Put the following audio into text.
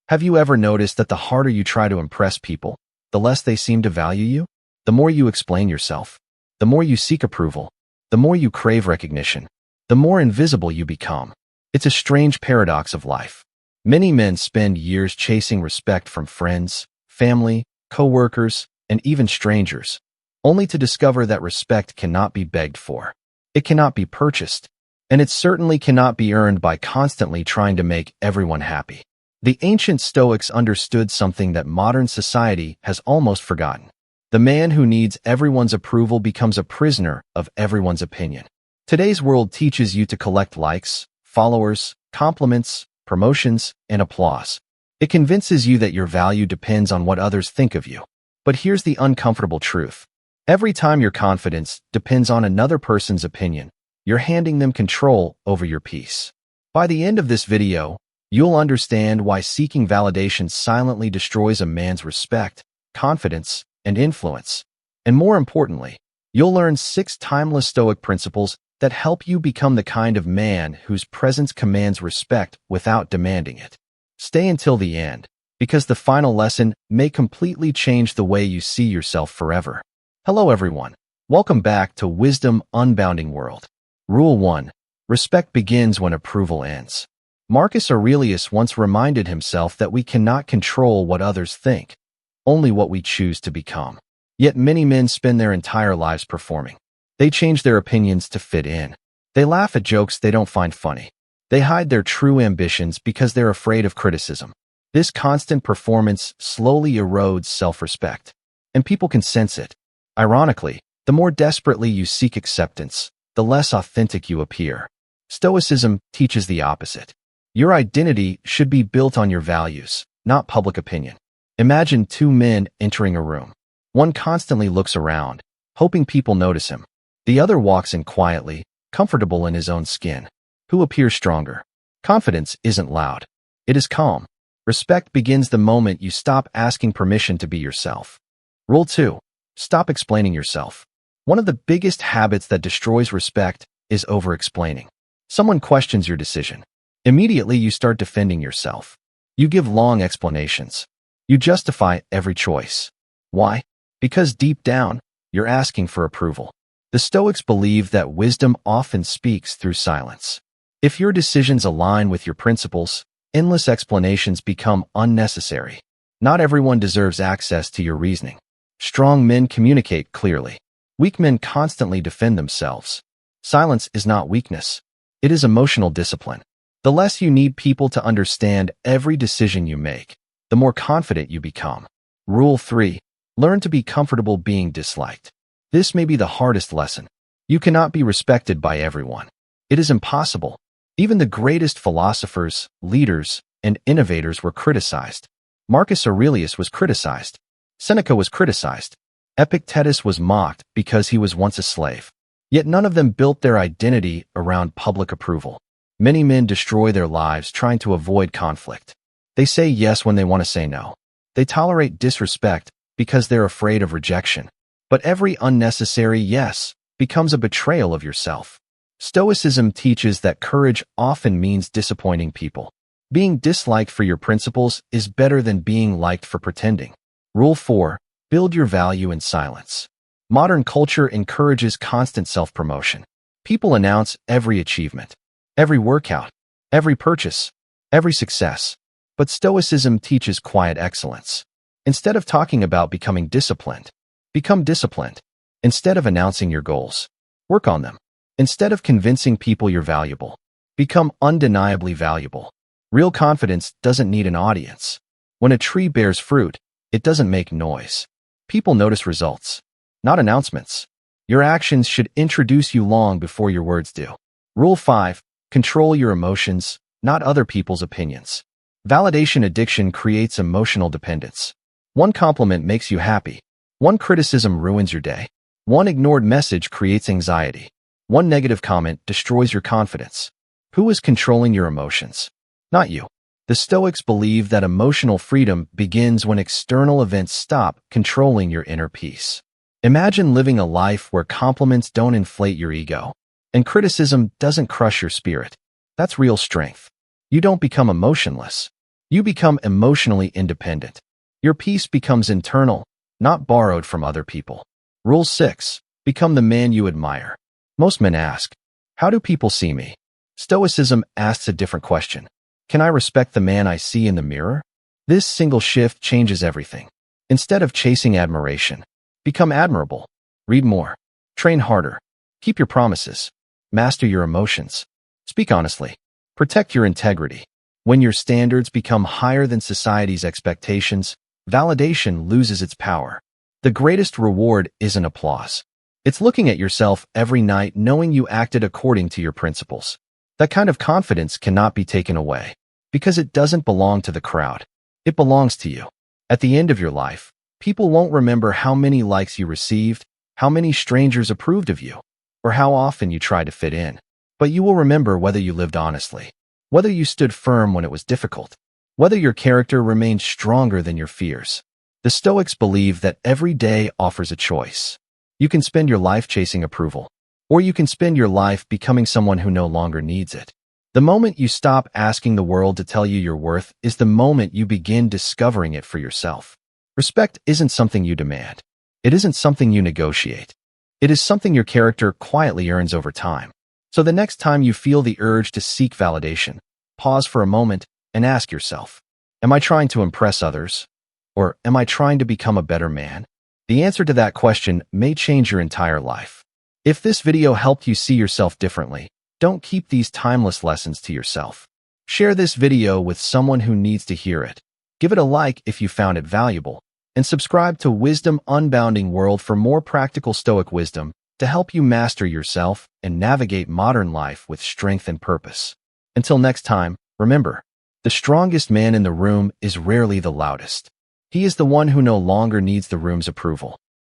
Have you ever noticed that the harder you try to impress people, the less they seem to value you? The more you explain yourself, the more you seek approval, the more you crave recognition, the more invisible you become. It's a strange paradox of life. Many men spend years chasing respect from friends, family, co-workers, and even strangers, only to discover that respect cannot be begged for. It cannot be purchased, and it certainly cannot be earned by constantly trying to make everyone happy. The ancient Stoics understood something that modern society has almost forgotten. The man who needs everyone's approval becomes a prisoner of everyone's opinion. Today's world teaches you to collect likes, followers, compliments, promotions, and applause. It convinces you that your value depends on what others think of you. But here's the uncomfortable truth. Every time your confidence depends on another person's opinion, you're handing them control over your peace. By the end of this video, you'll understand why seeking validation silently destroys a man's respect, confidence, and influence. And more importantly, you'll learn 6 timeless Stoic principles that help you become the kind of man whose presence commands respect without demanding it. Stay until the end, because the final lesson may completely change the way you see yourself forever. Hello everyone. Welcome back to Wisdom Unbounding World. Rule 1. Respect begins when approval ends. Marcus Aurelius once reminded himself that we cannot control what others think, only what we choose to become. Yet many men spend their entire lives performing. They change their opinions to fit in. They laugh at jokes they don't find funny. They hide their true ambitions because they're afraid of criticism. This constant performance slowly erodes self-respect, and people can sense it. Ironically, the more desperately you seek acceptance, the less authentic you appear. Stoicism teaches the opposite. Your identity should be built on your values, not public opinion. Imagine 2 men entering a room. One constantly looks around, hoping people notice him. The other walks in quietly, comfortable in his own skin. Who appears stronger? Confidence isn't loud. It is calm. Respect begins the moment you stop asking permission to be yourself. Rule 2. Stop explaining yourself. One of the biggest habits that destroys respect is over-explaining. Someone questions your decision. Immediately you start defending yourself. You give long explanations. You justify every choice. Why? Because deep down, you're asking for approval. The Stoics believe that wisdom often speaks through silence. If your decisions align with your principles, endless explanations become unnecessary. Not everyone deserves access to your reasoning. Strong men communicate clearly. Weak men constantly defend themselves. Silence is not weakness. It is emotional discipline. The less you need people to understand every decision you make, the more confident you become. Rule 3. Learn to be comfortable being disliked. This may be the hardest lesson. You cannot be respected by everyone. It is impossible. Even the greatest philosophers, leaders, and innovators were criticized. Marcus Aurelius was criticized. Seneca was criticized. Epictetus was mocked because he was once a slave. Yet none of them built their identity around public approval. Many men destroy their lives trying to avoid conflict. They say yes when they want to say no. They tolerate disrespect because they're afraid of rejection. But every unnecessary yes becomes a betrayal of yourself. Stoicism teaches that courage often means disappointing people. Being disliked for your principles is better than being liked for pretending. Rule 4. Build your value in silence. Modern culture encourages constant self-promotion. People announce every achievement, every workout, every purchase, every success. But Stoicism teaches quiet excellence. Instead of talking about becoming disciplined, become disciplined. Instead of announcing your goals, work on them. Instead of convincing people you're valuable, become undeniably valuable. Real confidence doesn't need an audience. When a tree bears fruit, it doesn't make noise. People notice results, not announcements. Your actions should introduce you long before your words do. Rule 5. Control your emotions, not other people's opinions. Validation addiction creates emotional dependence. One compliment makes you happy. One criticism ruins your day. One ignored message creates anxiety. One negative comment destroys your confidence. Who is controlling your emotions? Not you. The Stoics believe that emotional freedom begins when external events stop controlling your inner peace. Imagine living a life where compliments don't inflate your ego, and criticism doesn't crush your spirit. That's real strength. You don't become emotionless. You become emotionally independent. Your peace becomes internal, not borrowed from other people. Rule 6. Become the man you admire. Most men ask, how do people see me? Stoicism asks a different question. Can I respect the man I see in the mirror? This single shift changes everything. Instead of chasing admiration, become admirable. Read more. Train harder. Keep your promises. Master your emotions. Speak honestly. Protect your integrity. When your standards become higher than society's expectations, validation loses its power. The greatest reward isn't applause. It's looking at yourself every night knowing you acted according to your principles. That kind of confidence cannot be taken away, because it doesn't belong to the crowd. It belongs to you. At the end of your life, people won't remember how many likes you received, how many strangers approved of you, or how often you tried to fit in. But you will remember whether you lived honestly, whether you stood firm when it was difficult, whether your character remained stronger than your fears. The Stoics believe that every day offers a choice. You can spend your life chasing approval, or you can spend your life becoming someone who no longer needs it. The moment you stop asking the world to tell you your worth is the moment you begin discovering it for yourself. Respect isn't something you demand. It isn't something you negotiate. It is something your character quietly earns over time. So the next time you feel the urge to seek validation, pause for a moment and ask yourself, am I trying to impress others? Or am I trying to become a better man? The answer to that question may change your entire life. If this video helped you see yourself differently, don't keep these timeless lessons to yourself. Share this video with someone who needs to hear it. Give it a like if you found it valuable, and subscribe to Wisdom Unbounding World for more practical Stoic wisdom to help you master yourself and navigate modern life with strength and purpose. Until next time, remember, the strongest man in the room is rarely the loudest. He is the one who no longer needs the room's approval.